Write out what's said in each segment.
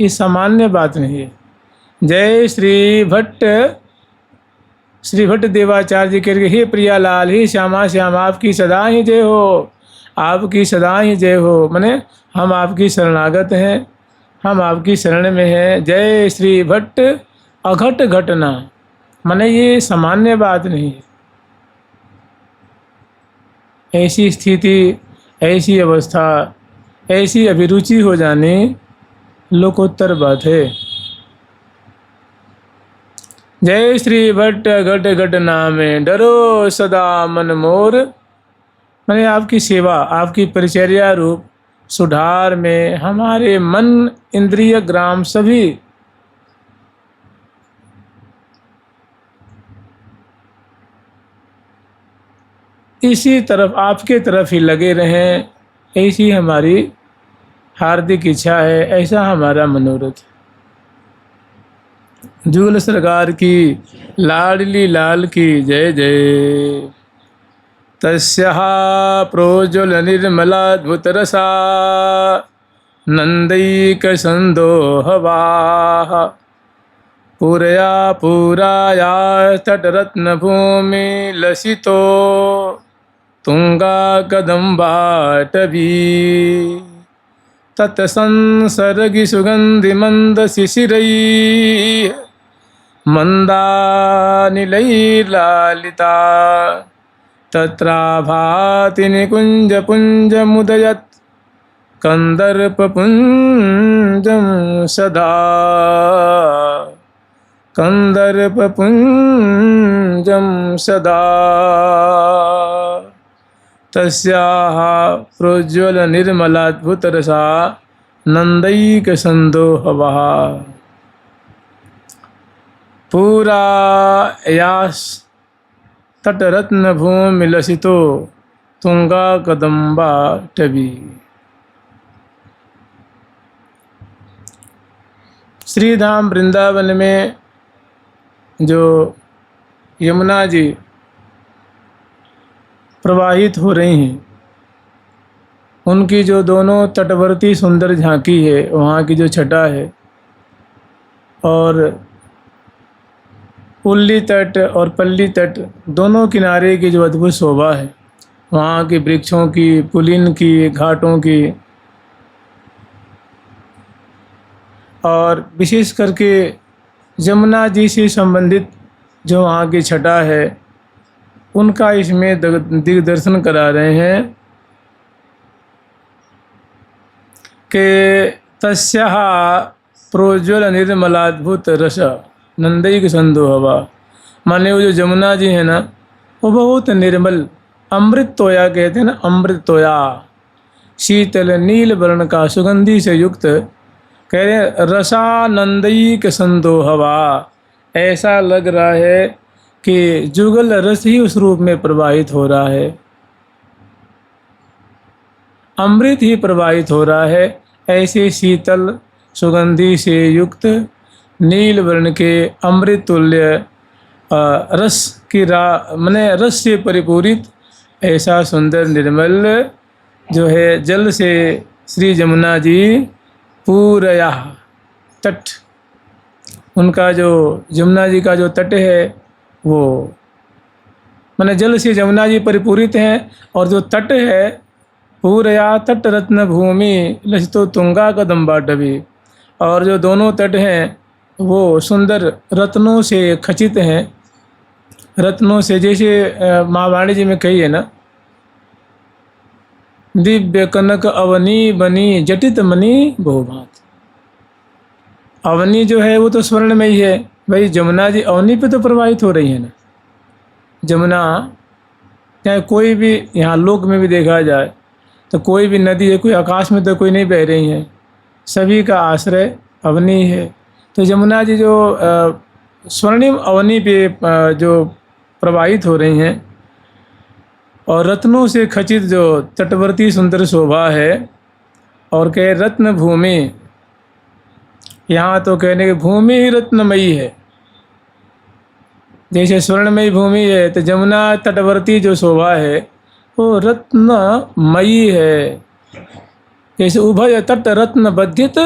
ये सामान्य बात नहीं है। जय श्री भट्ट देवाचार्य जी करके, हे प्रियालाल, हे श्यामा श्याम, आपकी सदा ही जय हो, आपकी सदा ही जय हो। माने हम आपकी शरणागत हैं, हम आपकी शरण में हैं। जय श्री भट्ट अघट घटना, माने ये सामान्य बात नहीं है। ऐसी स्थिति, ऐसी अवस्था, ऐसी अभिरुचि हो जानी लोकोत्तर बात है। जय श्री भट्ट घट घटना में डरो सदा मन मोर, मैंने आपकी सेवा, आपकी परिचर्या रूप सुधार में हमारे मन, इंद्रिय, ग्राम सभी इसी तरफ, आपके तरफ ही लगे रहें, ऐसी हमारी हार्दिक इच्छा है, ऐसा हमारा मनोरथ है। जुगल सरकार की, लाडली लाल की जय जय। तस्याः प्रोज्वल निर्मलाद्भुत रसा नंदैक संदोहवाः पुरया पुराया तटरत्न भूमि लसितो तुंगा कदम्बाटवी तत्संसर्गि सुगंधि मंद शिशिरैः मंदानिलैर्लालिता तत्राभाति निकुंज पुंज मुदयत् कंदर्प पुंजं सदा, कंदर्प पुंजं सदा। तस्याः प्रोज्वल निर्मलाद्भुत रसा नंदैक संदोहवः पूरा यास तटरत्न भूमि लसितो तुंगा कदम्बा टबी। श्रीधाम वृंदावन में जो यमुना जी प्रवाहित हो रही हैं, उनकी जो दोनों तटवर्ती सुंदर झांकी है, वहाँ की जो छटा है, और उल्ली तट और पल्ली तट दोनों किनारे की जो अद्भुत शोभा है, वहाँ के वृक्षों की, पुलिन की, घाटों की, और विशेष करके यमुना जी से संबंधित जो वहाँ की छटा है, उनका इसमें दिग्दर्शन करा रहे हैं कि तस्याः प्रोज्वल निर्मलाद्भुत रस नंदैक संदोहवा। माने वो जो यमुना जी है ना, वो बहुत निर्मल, अमृत तोया कहते हैं ना, अमृत तोया, शीतल नील वर्ण का सुगंधि से युक्त, कह रहे हैं रसानंदैक संदोहवा। ऐसा लग रहा है कि जुगल रस ही उस रूप में प्रवाहित हो रहा है, अमृत ही प्रवाहित हो रहा है। ऐसे शीतल सुगंधि से युक्त नील वर्ण के अमृत तुल्य रस की माने रस से परिपूरित ऐसा सुंदर निर्मल जो है जल से श्री यमुना जी पूरया तट, उनका जो यमुना जी का जो तट है वो माने जल से यमुना जी परिपूरित हैं, और जो तट है पूरया तट रत्न भूमि लसितो तुंगा कदम्बाटवी, और जो दोनों तट हैं वो सुंदर रत्नों से खचित हैं, रत्नों से, जैसे महावाणी जी में कही है ना, दिव्य कनक अवनी बनी जटित मणि बहुभात। अवनी जो है वो तो स्वर्ण में ही है भाई, यमुना जी अवनी पे तो प्रवाहित हो रही है ना। यमुना चाहे कोई भी यहाँ लोक में भी देखा जाए तो कोई भी नदी है, कोई आकाश में तो कोई नहीं बह रही है, सभी का आश्रय अवनी है। तो यमुना जी जो स्वर्णिम अवनी पे जो प्रवाहित हो रही हैं, और रत्नों से खचित जो तटवर्ती सुंदर शोभा है, और कहे रत्न भूमि, यहाँ तो कहने की भूमि ही रत्नमयी है, जैसे स्वर्णमयी भूमि है तो यमुना तटवर्ती जो शोभा है वो रत्नमयी है। जैसे उभय तट रत्न बद्धित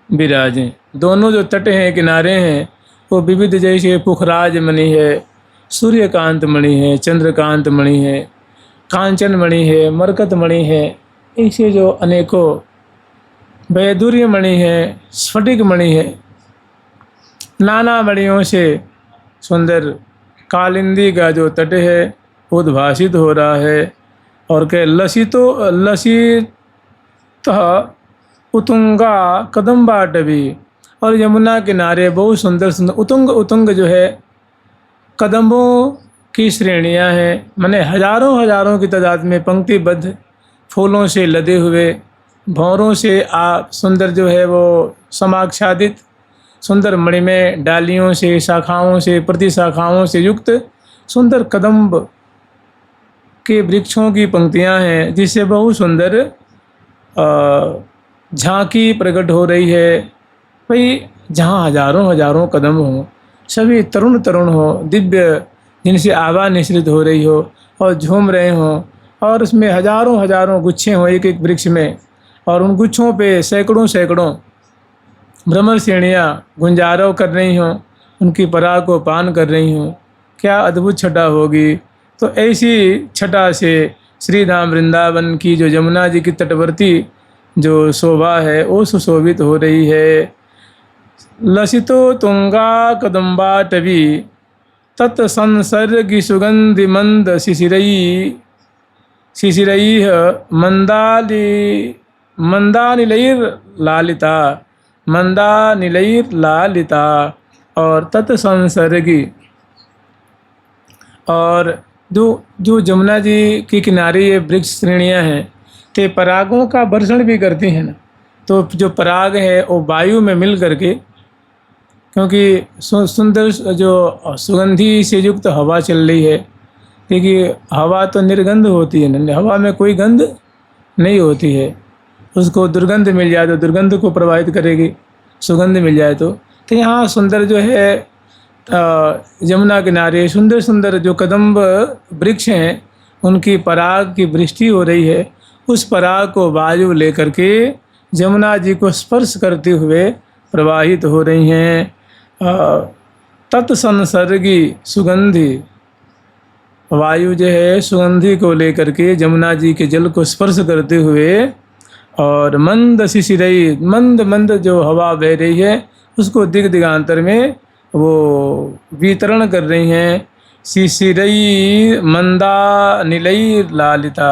विराजें। दोनों जो तट हैं, किनारे हैं, वो विविध जैसे पुखराज मणि है, सूर्यकांत मणि है, चंद्रकांत मणि है, कांचन मणि है, मरकत मणि है, ऐसे जो अनेकों वैदुर्य मणि है, स्फटिक मणि है, नाना मणियों से सुंदर कालिंदी का जो तट है उद्भासित हो रहा है। और के लसित उतुंगा कदम्बाटवी, और यमुना किनारे बहुत सुंदर सुंदर उतुंग जो है कदम्बों की श्रेणियां हैं, माने हजारों हजारों की तादाद में पंक्तिबद्ध फूलों से लदे हुए, भंवरों से सुंदर जो है वो समाच्छादित सुंदर मणिमय डालियों से, शाखाओं से, प्रतिशाखाओं से युक्त सुंदर कदम्ब के वृक्षों की पंक्तियां हैं, जिससे बहुत सुंदर झांकी प्रकट हो रही है। भाई जहाँ हजारों हजारों कदम हों, सभी तरुण तरुण हो, दिव्य, जिनसे आभा निश्रित हो रही हो और झूम रहे हों, और उसमें हजारों हजारों गुच्छे हों एक एक वृक्ष में, और उन गुच्छों पे सैकड़ों सैकड़ों भ्रमर श्रेणियाँ गुंजारव कर रही हों, उनकी पराग को पान कर रही हों, क्या अद्भुत छटा होगी। तो ऐसी छटा से श्री धाम वृंदावन की जो यमुना जी की तटवर्ती जो शोभा है वो सुशोभित हो रही है। लसितो तुंगा कदम्बाटवी तत्संसर्गी सुगंधि मंद शिशिरई मंदानिलैर लालिता और तत्संसर्गी। और जो जमुना जी के किनारे ये वृक्ष श्रेणियाँ हैं, ते परागों का वर्षण भी करती हैं ना। तो जो पराग है वो वायु में मिल करके, क्योंकि सुंदर जो सुगंधी से युक्त हवा चल रही है, क्योंकि हवा तो निर्गंध होती है ना, हवा में कोई गंध नहीं होती है। उसको दुर्गंध मिल जाए तो दुर्गंध को प्रभावित करेगी, सुगंध मिल जाए तो यहाँ सुंदर जो है यमुना किनारे सुंदर सुंदर जो कदम्ब वृक्ष हैं उनकी पराग की वृष्टि हो रही है। उस पराग को वायु लेकर के यमुना जी को स्पर्श करते हुए प्रवाहित हो रही हैं। तत्संसर्गी सुगंधि, वायु जो है सुगंधि को लेकर के यमुना जी के जल को स्पर्श करते हुए, और मंद शिशिरई, मंद मंद जो हवा बह रही है उसको दिग दिगांतर में वो वितरण कर रही हैं। शिशिरई मंदा नीलई लालिता,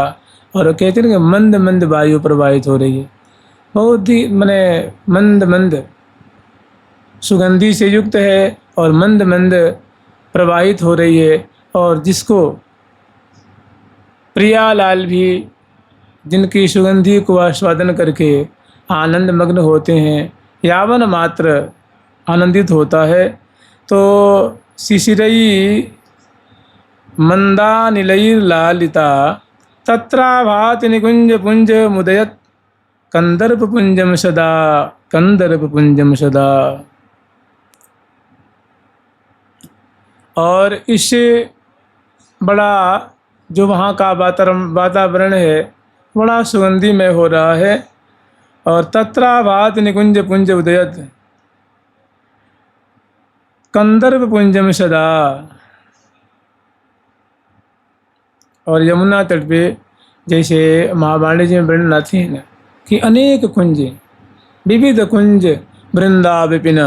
और कहते हैं कि मंद मंद वायु प्रवाहित हो रही है, बहुत ही माने मंद मंद सुगंधि से युक्त है और मंद मंद प्रवाहित हो रही है। और जिसको प्रियालाल भी जिनकी सुगंधि को आस्वादन करके आनंद मग्न होते हैं, यावन मात्र आनंदित होता है। तो शिशिरई मंदा नीलैर लालिता तत्राभाति निकुंज पुंज मुदयत कंदर्प पुंजम सदा, कंदर्प पुंजम सदा। और इससे बड़ा जो वहाँ का वातावरण है बड़ा सुगंधिमय हो रहा है। और तत्राभाति निकुंज पुंज उदयत कंदर्प पुंजम सदा। और यमुना तट पे जैसे महावाणी जी में वर्णन आती है ना कि अनेक कुंज, विविध कुंज, वृंदा विपिन,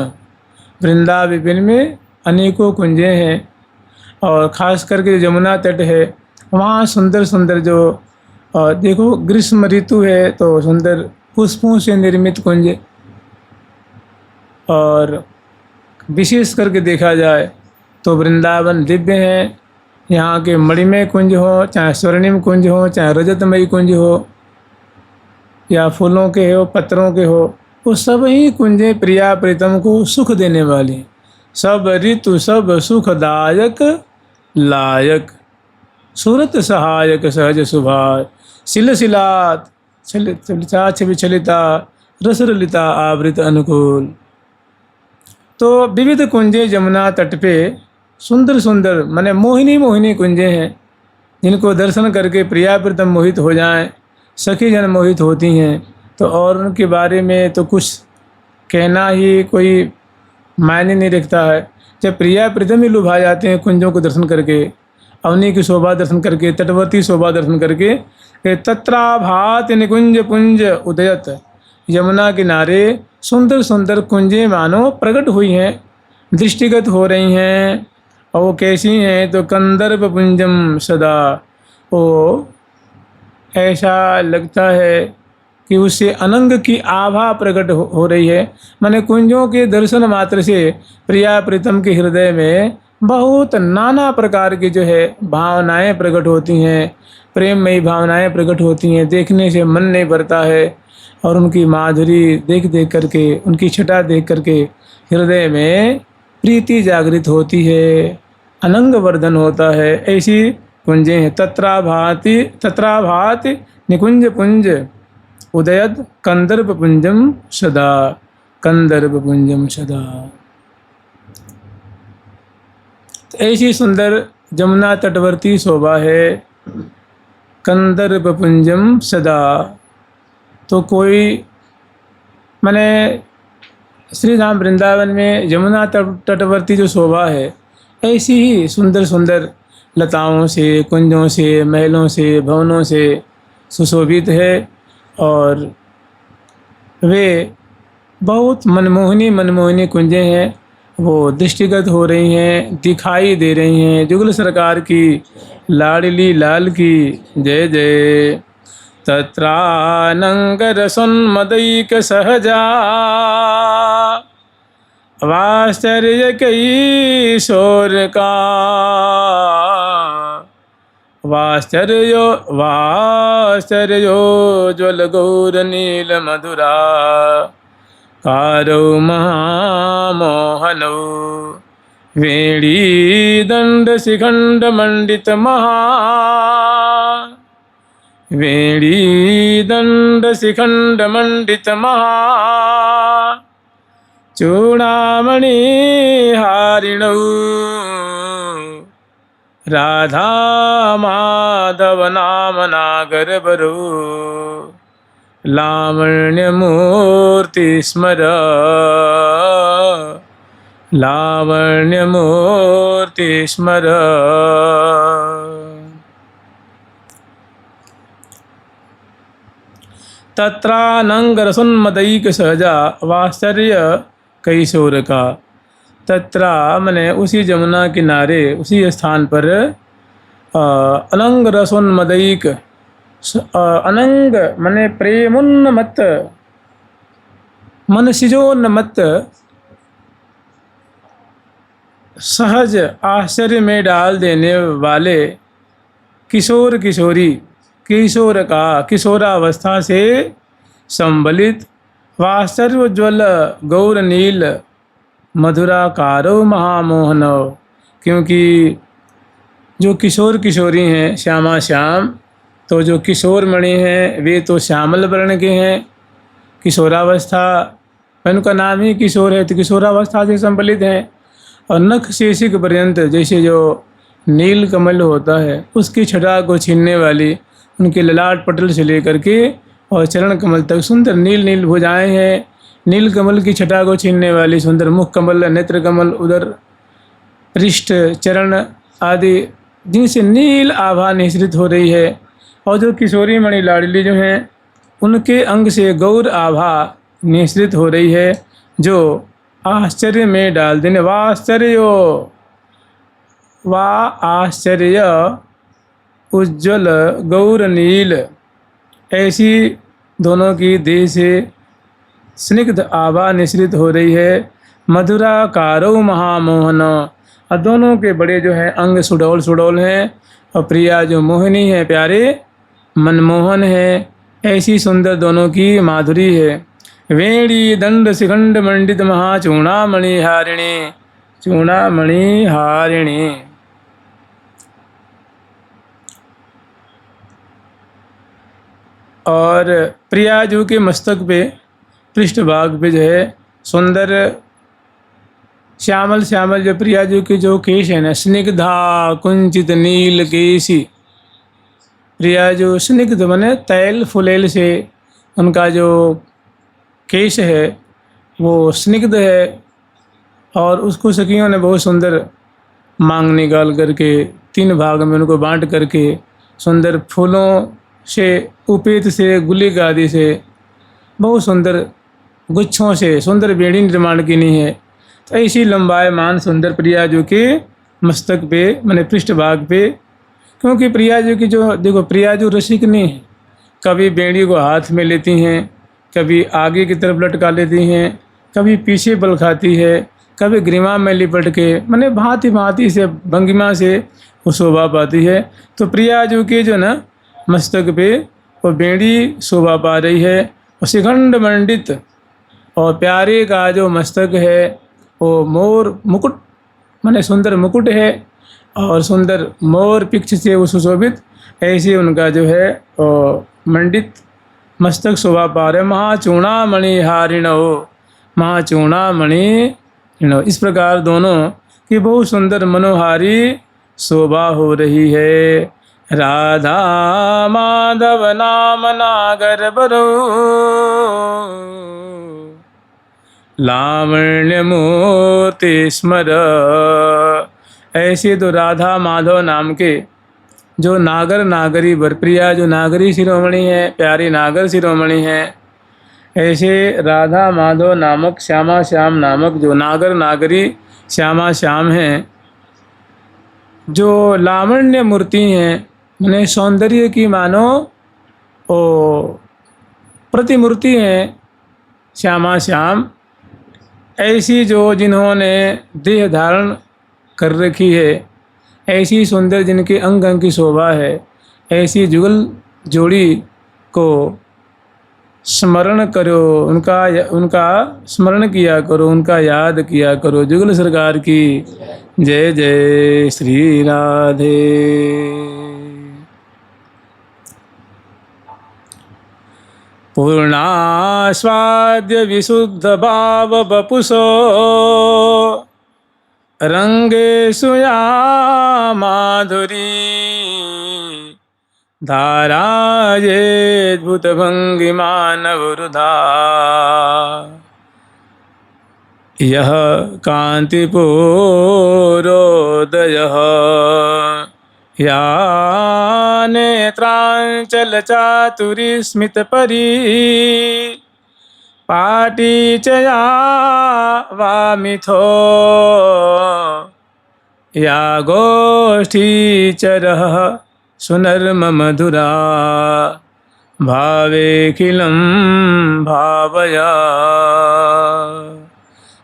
वृंदा विपिन में अनेकों कुंजें हैं। और ख़ास करके यमुना तट है वहाँ सुंदर सुंदर जो देखो ग्रीष्म ऋतु है तो सुंदर पुष्पों से निर्मित कुंज, और विशेष करके देखा जाए तो वृंदावन दिव्य हैं। यहाँ के मणिमय कुंज हो, चाहे स्वर्णिम कुंज हो, चाहे रजतमयी कुंज हो, या फूलों के हो, पत्रों के हो, वो सब ही कुंजें प्रिया प्रीतम को सुख देने वाली। सब ऋतु सब सुखदायक लायक, सूरत सहायक सहज सुभाष, शिलशिलात चलिता विचलिता रसरलिता आवृत अनुकूल। तो विविध कुंजें यमुना तट पे सुंदर सुंदर माने मोहिनी मोहिनी कुंजें हैं, जिनको दर्शन करके प्रिया प्रीतम मोहित हो जाएं, सखी जन मोहित होती हैं। तो और उनके बारे में तो कुछ कहना ही कोई मायने नहीं रखता है। जब प्रिया प्रीतम ही लुभा जाते हैं कुंजों को दर्शन करके, अवनी की शोभा दर्शन करके, तटवर्ती शोभा दर्शन करके। तत्राभात निकुंज पुंज उदयत, यमुना किनारे सुंदर सुंदर कुंजें मानो प्रकट हुई हैं, दृष्टिगत हो रही हैं। और वो कैसी हैं? तो कंदर्प पुंजम सदा, वो ऐसा लगता है कि उससे अनंग की आभा प्रकट हो रही है। माने कुंजों के दर्शन मात्र से प्रिया प्रीतम के हृदय में बहुत नाना प्रकार की जो है भावनाएं प्रकट होती हैं, प्रेममयी भावनाएं प्रकट होती हैं। देखने से मन नहीं भरता है और उनकी माधुरी देख देख करके, उनकी छटा देख करके हृदय में प्रीति जागृत होती है, अनंग वर्धन होता है। ऐसी कुंजें हैं। तत्राभाति निकुंज पुंज उदयत कंदर्प पुंजम सदा, कंदर्प पुंजम सदा। तो ऐसी सुंदर जमुना तटवर्ती शोभा है, कंदर्प पुंजम सदा। तो कोई माने श्री धाम वृंदावन में यमुना तटवर्ती जो शोभा है, ऐसी ही सुंदर सुंदर लताओं से, कुंजों से, महलों से, भवनों से सुशोभित है। और वे बहुत मनमोहनी कुंजें हैं, वो दृष्टिगत हो रही हैं, दिखाई दे रही हैं। जुगल सरकार की लाडली लाल की जय जय। तत्रानंग रसोन्मदैक सहजा, वाश्चर्य कई शोर का, वाश्चर्योज्वल गौर नील मधुरा, कारौ महामोहनौ, वेणी दंड शिखंड मंडित महा, वेणी दंड शिखंड मंडित महा, चूड़ामणि हारिणौ, राधा माधव नाम नागर बरु, लावण्य मूर्ति स्मर, लावण्य मूर्ति स्मर। तत्रानंग रसोन्मदैक सहजा, वाश्चर्य कैशोर का। तत्रा मने उसी जमुना किनारे, उसी स्थान पर अनंग रसोन्मदैक, अनंग मने प्रेमोन्मत्त, मन सिजोन्मत्त, सहज आश्चर्य में डाल देने वाले किशोर किशोरी, किशोर का किशोरावस्था से संबलित, वाश्चर्योज्वल गौर नील मधुराकारो महामोहनो। क्योंकि जो किशोर किशोरी हैं श्यामा श्याम, तो जो किशोर मणि हैं वे तो श्यामल वर्ण के हैं। किशोरावस्था, उनका नाम ही किशोर है, तो किशोरावस्था से संबलित हैं। और नख शेषिक पर्यंत जैसे जो नील कमल होता है उसकी छटा को छीनने वाली, उनके ललाट पटल से लेकर के और चरण कमल तक सुंदर नील नील भुजाएं हैं। नील कमल की छटा को छीनने वाली सुंदर मुख कमल, नेत्र कमल, उदर, पृष्ठ, चरण आदि जिनसे नील आभा निश्रित हो रही है। और जो किशोरी मणि लाडली जो हैं उनके अंग से गौर आभा निश्रित हो रही है, जो आश्चर्य में डाल देने। आश्चर्य उज्ज्वल गौर नील, ऐसी दोनों की देह से स्निग्ध आभा निश्रित हो रही है। मधुरा कारो महामोहन, और दोनों के बड़े जो है अंग सुडौल सुडौल हैं। और प्रिया जो मोहिनी है, प्यारे मनमोहन है। ऐसी सुंदर दोनों की माधुरी है। वेणी दंड शिखंड मंडित महाचूड़ामणि हारिणी, चूड़ामणि हारिणी। और प्रियाजू के मस्तक पे, पृष्ठभाग पे जो है सुंदर श्यामल श्यामल जो प्रियाजू के जो केश है ना, स्निग्धा कुंचित नील केशी। प्रियाजू स्निग्ध बने तैल फुलेल से उनका जो केश है वो स्निग्ध है, और उसको सखियों ने बहुत सुंदर मांग निकाल करके 3 भाग में उनको बांट करके सुंदर फूलों से, उपेत से, गुलिक आदि से, बहुत सुंदर गुच्छों से सुंदर बेड़ी निर्माण की है। तो ऐसी लंबायमान सुंदर प्रियाजू के मस्तक पे, मैंने पृष्ठ भाग पे, क्योंकि प्रियाजू की जो देखो, प्रियाजू रसिक नहीं है, कभी बेड़ी को हाथ में लेती हैं, कभी आगे की तरफ लटका लेती हैं, कभी पीछे बल खाती है, कभी ग्रीवा में लिपट के, मैंने भांति भांति से भंगिमा से वो शोभा पाती है। तो प्रियाजू के जो ना मस्तक पे वो बेड़ी शोभा पा रही है, और शिखंड मंडित और प्यारे का जो मस्तक है वो मोर मुकुट, माने सुंदर मुकुट है, और सुंदर मोर पिक्ष से वो सुशोभित, ऐसे उनका जो है मंडित मस्तक शोभा पा रहे। महाचूड़ामणि हारिणो, महाचूड़ामणि, इस प्रकार दोनों की बहुत सुंदर मनोहारी शोभा हो रही है। राधा माधव नाम नागर बरो, लावण्य मूर्ति स्मर। ऐसे तो राधा माधव नाम के जो नागर नागरी वर, प्रिया जो नागरी शिरोमणि है, प्यारी नागर शिरोमणि है, ऐसे राधा माधव नामक, श्यामा श्याम नामक जो नागर नागरी श्यामा श्याम हैं, जो लावण्य मूर्ति हैं, माने सौंदर्य की मानो ओ प्रतिमूर्ति हैं श्यामा श्याम, ऐसी जो जिन्होंने देह धारण कर रखी है, ऐसी सुंदर जिनके अंग अंग की शोभा है, ऐसी जुगल जोड़ी को स्मरण करो, उनका स्मरण किया करो, उनका याद किया करो। जुगल सरकार की जय जय श्री राधे। पूर्णास्वाद्य विशुद्ध भाव वपुषो, रंगेषु या माधुरी, धारायेद्भुत भंगिमा नवरुधा, यः कान्तिपूरोदयः, या नेत्रांचल चातुरी स्मितपरी, पाटी च या वामिथो, या गोष्ठीचरः सुनर्ममधुरा, भावेऽखिलं भावया,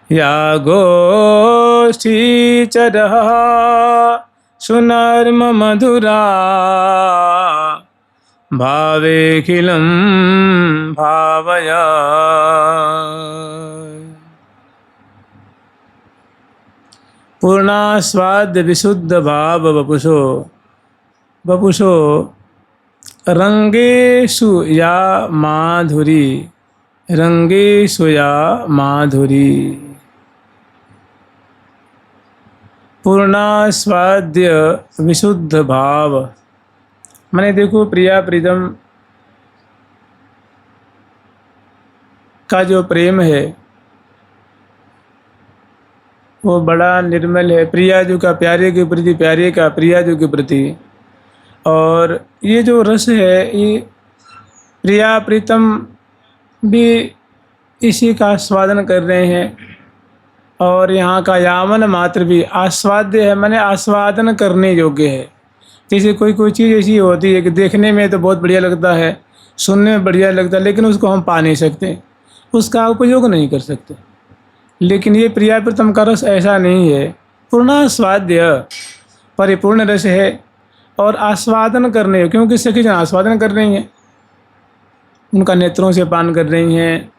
या गोष्ठीचरः सुनर्ममधुरा, भावेऽखिलं भावया। पूर्णास्वाद्य विशुद्ध भाव वपुषो, वपुषो रंगेषु या माधुरी, रंगेषु या माधुरी। पूर्णास्वाद्य विशुद्ध भाव, मैंने देखो प्रिया प्रीतम का जो प्रेम है वो बड़ा निर्मल है, प्रियाजू का प्यारे के प्रति, प्यारे का प्रियाजू के प्रति। और ये जो रस है, ये प्रिया प्रीतम भी इसी का आस्वादन कर रहे हैं, और यहाँ का यामन मात्र भी आस्वाद्य है, माने आस्वादन करने योग्य है। जैसे कोई चीज़ ऐसी होती है कि देखने में तो बहुत बढ़िया लगता है, सुनने में बढ़िया लगता है, लेकिन उसको हम पा नहीं सकते, उसका उपयोग नहीं कर सकते। लेकिन ये प्रिया प्रीतम का रस ऐसा नहीं है, पूर्णास्वाद्य परिपूर्ण रस है, और आस्वादन करने, क्योंकि सखी जन आस्वादन कर रही हैं, उनका नेत्रों से पान कर रही हैं,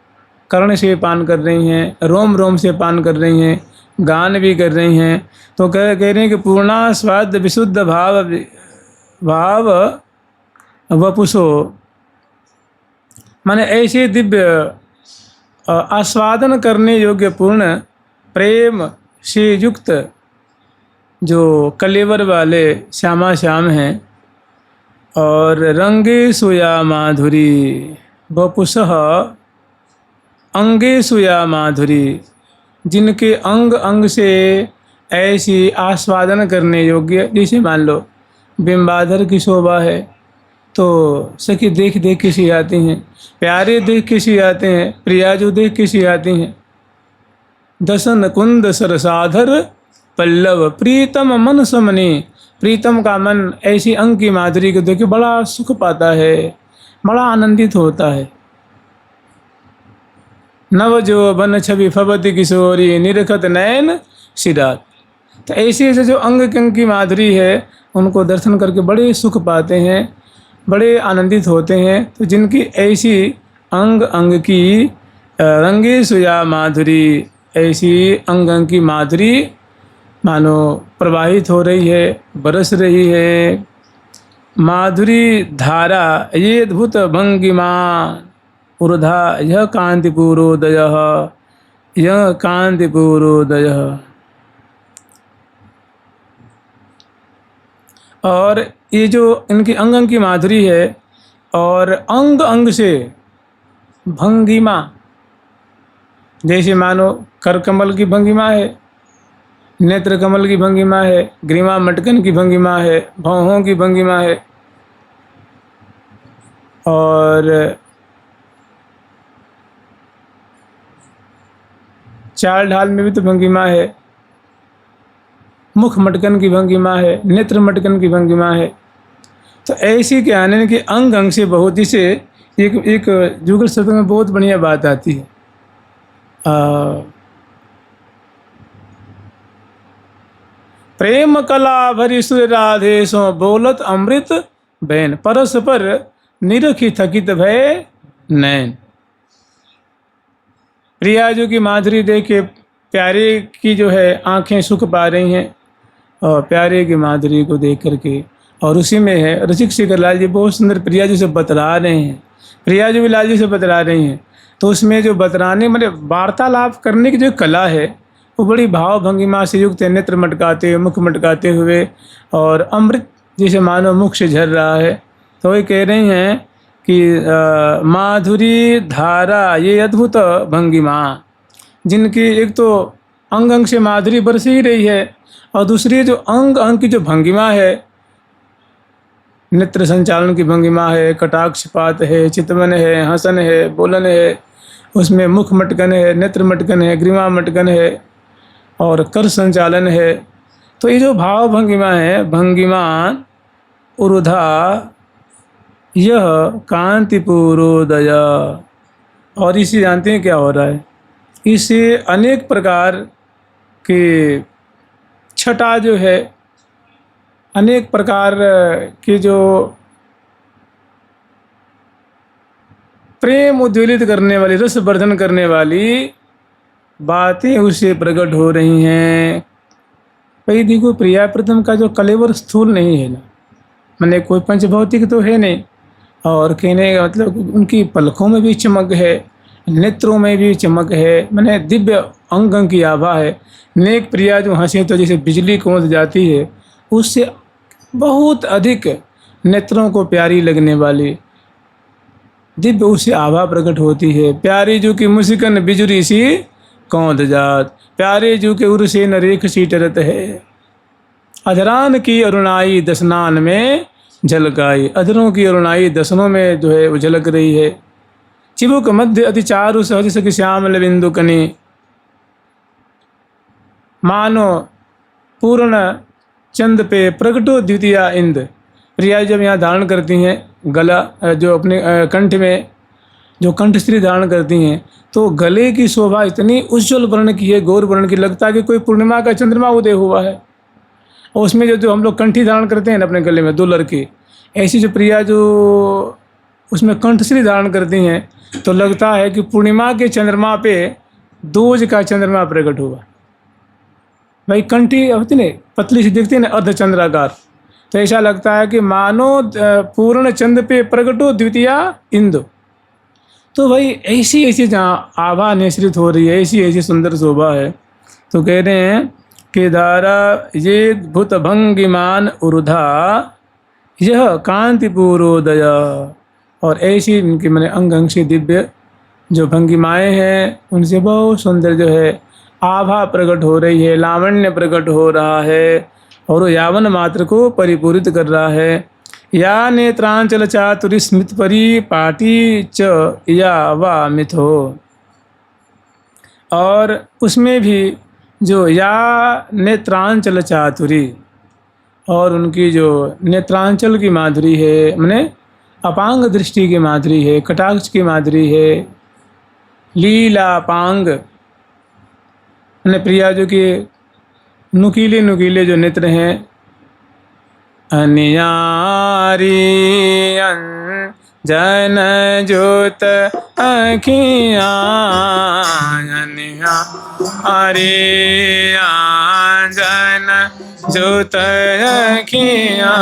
कर्ण से पान कर रही हैं, रोम रोम से पान कर रही हैं, गान भी कर रही हैं। तो कह रहे हैं कि पूर्णास्वाद्य विशुद्ध भाव वपुषो, माने ऐसे दिव्य आस्वादन करने योग्य पूर्ण प्रेम से युक्त जो कलेवर वाले श्यामा श्याम हैं। और रंगेषु या माधुरी वपुषः अंगेषु या माधुरी, जिनके अंग अंग से ऐसी आस्वादन करने योग्य, जैसे मान लो बिंबाधर की शोभा है तो सखी देख देख के सी आती हैं, प्यारे देख के सी आते हैं, प्रियाजू देख के सी आती हैं। दसन कुंद सरसाधर पल्लव प्रीतम मन समने, प्रीतम का मन ऐसी अंग की माधुरी को देख के बड़ा सुख पाता है, बड़ा आनंदित होता है। नव जो बन छवि फबति किशोरी निरखत नयन सिरात, तो ऐसे ऐसे जो अंग की माधुरी है उनको दर्शन करके बड़े सुख पाते हैं, बड़े आनंदित होते हैं। तो जिनकी ऐसी अंग अंग की रंगेषु या माधुरी, ऐसी अंग अंग की माधुरी मानो प्रवाहित हो रही है, बरस रही है। माधुरी धारा ये अद्भुत भंगिमान ऊर्धा यह कांतिपूरोदय, यह कांतिपूरोदय। और ये जो इनकी अंग अंग की माधुरी है और अंग अंग से भंगिमा, जैसे मानो कर कमल की भंगिमा है, नेत्र कमल की भंगिमा है, ग्रीवा मटकन की भंगिमा है, भौहों की भंगिमा है, और चाल ढाल में भी तो भंगिमा है, मुख मटकन की भंगिमा है, नेत्र मटकन की भंगिमा है। तो ऐसी के आने के अंग अंग से बहुत ही से एक जुगल शब्द में बहुत बढ़िया बात आती है। प्रेम कला भरी सुर राधे सो बोलत अमृत बैन, परस्पर निरखी थकित भय नैन। प्रियाजू की माधुरी देख के प्यारे की जो है आंखें सुख पा रही हैं, और प्यारे की माधुरी को देख करके, और उसी में है रसिक शेखर लाल जी बहुत सुंदर प्रियाजू से बतला रहे हैं, प्रियाजू भी लाल जी से बतला रही हैं। तो उसमें जो बतलाने मतलब वार्तालाप करने की जो कला है वो बड़ी भाव भंगिमा से युक्त है, नेत्र मटकाते हुए, मुख मटकाते हुए, और अमृत जैसे मानो मुख से झर रहा है। तो वही कह रही हैं कि माधुरी धारा ये अद्भुत भंगिमा, जिनकी एक तो अंग अंग से माधुरी बरस ही रही है, और दूसरी जो अंग अंग की जो भंगिमा है, नेत्र संचालन की भंगिमा है, कटाक्षपात है, चितवन है, हसन है, बोलन है, उसमें मुख मटकन है, नेत्र मटकन है, ग्रीवा मटकन है, और कर संचालन है। तो ये जो भाव भंगिमा है, भंगिमान ऊर्धा यह कांतिपूरोदय, और इसे जानते हैं क्या हो रहा है, इससे अनेक प्रकार के छटा जो है, अनेक प्रकार की जो प्रेम उद्वेलित करने वाली, रस वर्धन करने वाली बातें उससे प्रकट हो रही हैं। भाई देखो, प्रिया प्रथम का जो कलेवर स्थूल नहीं है ना, मैंने कोई पंचभौतिक तो है नहीं, और कहने का मतलब उनकी पलकों में भी चमक है, नेत्रों में भी चमक है, मैंने दिव्य अंग अंग की आभा है। नेक प्रिया जो हंसी तो जैसे बिजली कौंध जाती है, उससे बहुत अधिक नेत्रों को प्यारी लगने वाली दिव्य उससे आभा प्रकट होती है। प्यारी जू की मुस्कान बिजुरी सी कौंध जात, प्यारे जू के उर से नरेख सी टरत है। अधरान की अरुणाई दसनान में झलकाई, अधरों की अरुणाई दसनों में जो है वो झलक रही है। चिबुक मध्य अति चारु सहज सखी श्यामल बिंदु कनी, मानो पूर्ण चंद पे प्रगटो द्वितीया इंद। प्रिया जब यहाँ धारण करती हैं गला, जो अपने कंठ में जो कंठस्त्री धारण करती हैं, तो गले की शोभा इतनी उज्ज्वल वर्ण की है, गौर वर्ण की, लगता है कि कोई पूर्णिमा का चंद्रमा उदय हुआ है। और उसमें जो हम लोग कंठी धारण करते हैं ना अपने गले में, दुलर की, ऐसी जो प्रिया जो उसमें कंठश्री धारण करती हैं, तो लगता है कि पूर्णिमा के चंद्रमा पे दूज का चंद्रमा प्रकट हुआ। भाई कंठी होती ना पतली सी दिखती है ना, अर्धचंद्राकार, तो ऐसा लगता है कि मानो पूर्ण चंद्र पे प्रकटो द्वितीया इंदु। तो भाई ऐसी ऐसी जहाँ आभा निश्रित हो रही है, ऐसी ऐसी सुंदर शोभा है। तो कह रहे हैं कि धारा ये भूत भंगिमान ऊर्धा यह कांतिपूरोदय, और ऐसी इनकी मैंने अंग अंग से दिव्य जो भंगिमाएँ हैं उनसे बहुत सुंदर जो है आभा प्रकट हो रही है, लावण्य प्रकट हो रहा है और वो यावन मात्र को परिपूरित कर रहा है। या नेत्रांचल चातुरी स्मित परिपाटी च या वा मिथो। और उसमें भी जो या नेत्रांचल चातुरी और उनकी जो नेत्रांचल की माधुरी है, माने अपांग दृष्टि की माधुरी है, कटाक्ष की माधुरी है, लीलापांग माने प्रिया जो कि नुकीले नुकीले जो नेत्र हैं, अनियारी जन ज्योत अखियाँ अनियारी जन ज्योत अखियाँ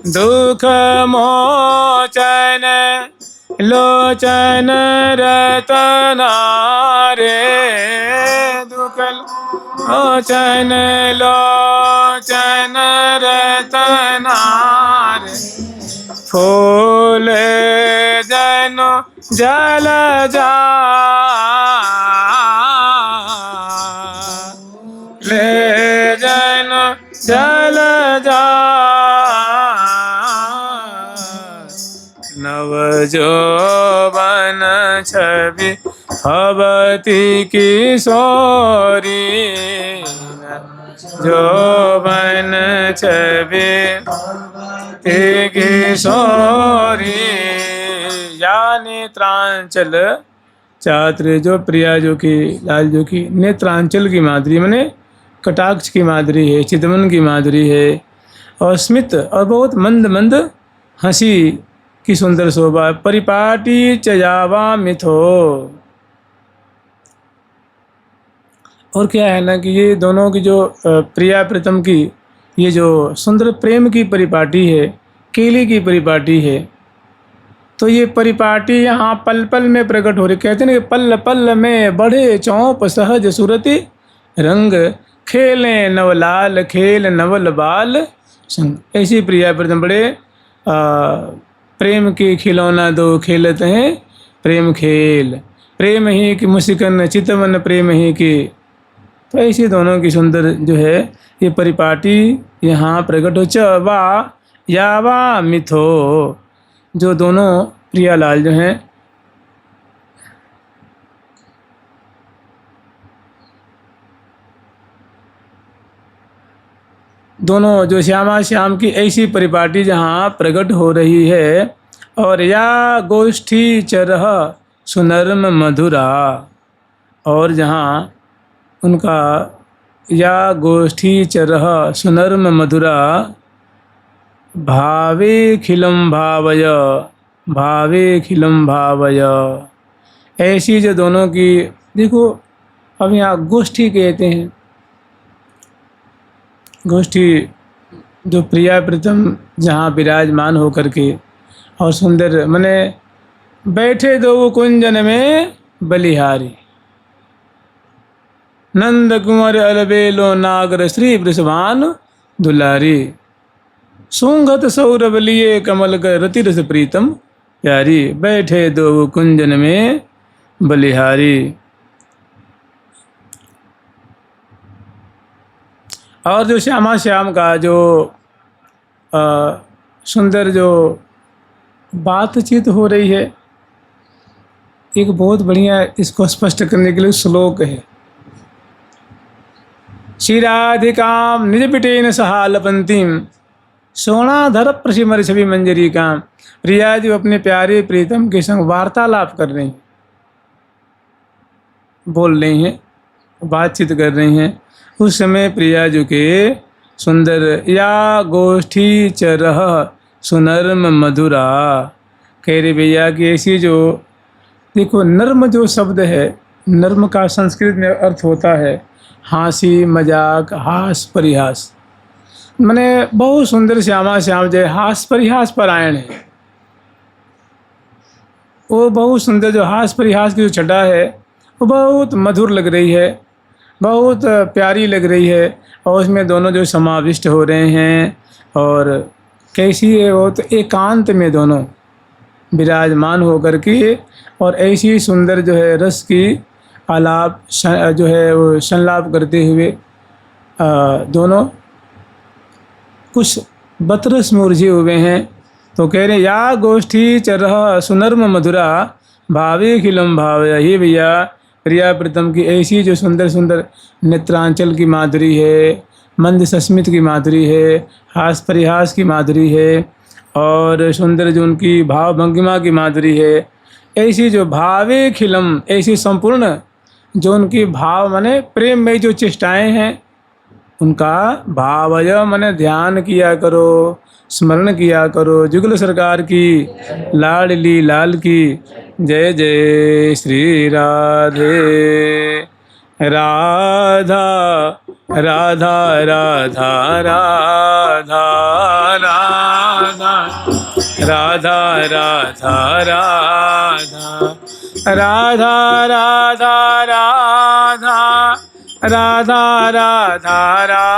दुख मोचन लोचन रतना रे दुख लोचन लोचन रतना रे फूल जनो जल जा ले जन जल जा नव जोबन छवि भवती किशोरी जोबन छवि किशोरी या नेत्रांचल चात्र जो प्रिया जो कि लाल जो कि नेत्रांचल की माधुरी माने कटाक्ष की माधुरी है, चितवन की माधुरी है और स्मित और बहुत मंद मंद हंसी की सुंदर शोभा। परिपाटी चयावा मिथो। और क्या है ना कि ये दोनों की जो प्रिया प्रीतम की ये जो सुंदर प्रेम की परिपाटी है, केली की परिपाटी है, तो ये परिपाटी यहाँ पल पल में प्रकट हो रही। कहते हैं कि पल पल में बढ़े चौप सहज सुरति रंग खेलें नवलाल खेल नवल बाल संग। ऐसी प्रिया प्रीतम बड़े प्रेम के खिलौना दो खेलते हैं प्रेम खेल, प्रेम ही की मुस्कान चितवन प्रेम ही की। तो ऐसी दोनों की सुंदर जो है ये परिपाटी यहाँ प्रकट हो। च वा या वा मिथो, जो दोनों प्रियालाल जो हैं दोनों जो श्यामा श्याम की ऐसी परिपाटी जहाँ प्रकट हो रही है। और या गोष्ठी चरह सुनर्म मधुरा, और जहाँ उनका या गोष्ठी चरह सुनर्म मधुरा भावे खिलम भावय भावे खिलम भावय। ऐसी जो दोनों की देखो, अब यहाँ गोष्ठी कहते हैं, गोष्ठी जो प्रिया प्रीतम जहाँ विराजमान होकर के और सुंदर मने बैठे दो कुंजन में बलिहारी नंद कुंवर अलबेलो नागर श्री वृषभान दुलारी सुंगत सौरभ लिए कमल कर रति रस प्रीतम प्यारी बैठे दो कुंजन में बलिहारी। और जो श्यामा श्याम का जो सुंदर जो बातचीत हो रही है, एक बहुत बढ़िया इसको स्पष्ट करने के लिए श्लोक है। क्षीराधिकाम निज पिटेन सहालपंतीम सोनाधर प्रसिमर छवि मंजरी का। प्रिया जी अपने प्यारे प्रीतम के संग वार्तालाप कर रही हैं, बोल रही हैं, बातचीत कर रही हैं। उस समय प्रिया जी के सुंदर या गोष्ठी चरह सुनर्म मधुरा कह रहे भैया कि ऐसी जो देखो नर्म जो शब्द है, नर्म का संस्कृत में अर्थ होता है हासी मजाक हास परिहास। मैंने बहुत सुंदर श्यामा श्याम जय हास परिहास परायण है। वो बहुत सुंदर जो हास परिहास की जो छटा है वो बहुत मधुर लग रही है, बहुत प्यारी लग रही है। और उसमें दोनों जो समाविष्ट हो रहे हैं और कैसी है वो, तो एकांत में दोनों विराजमान होकर के और ऐसी सुंदर जो है रस की आलाप जो है वो संलाप करते हुए दोनों कुछ बतरस मुरझे हुए हैं। तो कह रहे या गोष्ठी चरह सुनर्म मधुरा भावे खिलम भाव। ही भैया प्रिया प्रीतम की ऐसी जो सुंदर सुंदर नेत्रांचल की माधुरी है, मंद सस्मित की माधुरी है, हास परिहास की माधुरी है, और सुंदर जो उनकी भाव भंगिमा की माधुरी है, ऐसी जो भावे खिलम, ऐसी संपूर्ण जो उनकी भाव माने प्रेम में जो चेष्टाएं हैं उनका भावय माने ध्यान किया करो, स्मरण किया करो। जुगल सरकार की लाडली लाल की जय जय श्री राधे राधा राधा राधा राधा राधा राधा राधा राधा राधा राधा राधा राधा राधा राधा